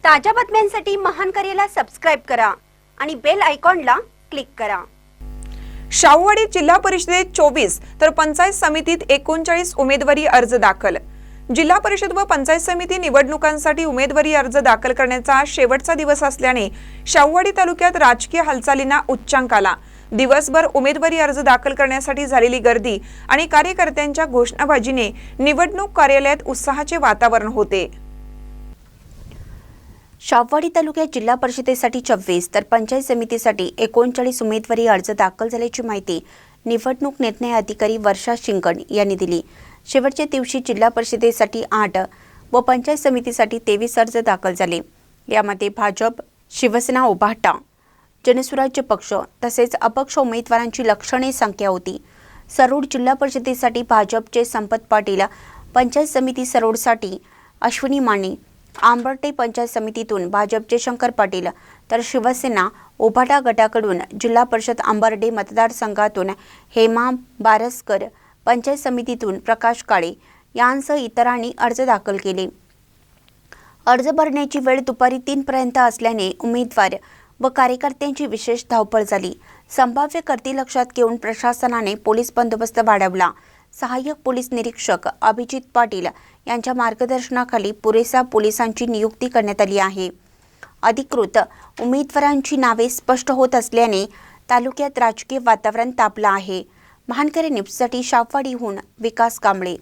ताज्या बातम्यांसाठी महान करेला सबस्क्राइब करा आणि बेल आयकॉनला क्लिक करा। शाहूवाडी जिल्हा परिषदेत 24 तर पंचायत समितीत 39 उमेदवारी अर्ज दाखल। जिल्हा परिषद व पंचायत समिती निवडणुकांसाठी उमेदवारी अर्ज दाखल करण्याचा शेवटचा दिवस असल्याने शाहूवाडी तालुक्यात राजकीय हालचालींना उच्चांक आला। दिवसभर उमेदवारी अर्ज दाखल करण्यासाठी झालेली गर्दी आणि कार्यकर्त्यांच्या घोषणाबाजीने निवडणूक कार्यालयात उत्साहाचे वातावरण होते। शाहूवाडी तालुक्यात जिल्हा परिषदेसाठी 24 तर पंचायत समितीसाठी 39 उमेदवारी अर्ज दाखल झाल्याची माहिती निवडणूक निर्णय अधिकारी वर्षा शिंगण यांनी दिली। शेवटच्या दिवशी जिल्हा परिषदेसाठी 8 व पंचायत समितीसाठी 23 अर्ज दाखल झाले। यामध्ये भाजप, शिवसेना, उभाटा, जनसुराज्य पक्ष तसेच अपक्ष उमेदवारांची लक्षणीय संख्या होती। सरोड जिल्हा परिषदेसाठी भाजपचे संपत पाटील, पंचायत समिती सरोडसाठी अश्विनी माने, आंबर्टे पंचायत समितीतून भाजपचे शंकर पाटील तर शिवसेना उभाटा गटाकडून जिल्हा परिषद आंबर्डे मतदारसंघातून हेमा बारसकर, पंचायत समितीतून प्रकाश काळे यांसह इतरांनी अर्ज दाखल केले। अर्ज भरण्याची वेळ दुपारी 3 पर्यंत असल्याने उमेदवार व कार्यकर्त्यांची विशेष धावपळ झाली। संभाव्य गर्दी लक्षात घेऊन प्रशासनाने पोलीस बंदोबस्त वाढवला। सहाय्यक पोलीस निरीक्षक अभिजित पाटील यांच्या मार्गदर्शनाखाली पुरेसा पोलिसांची नियुक्ती करण्यात आली आहे। अधिकृत उमेदवारांची नावे स्पष्ट होत असल्याने तालुक्यात राजकीय वातावरण तापलं आहे। महानकरे न्यूजसाठी शाहूवाडीहून विकास कांबळे।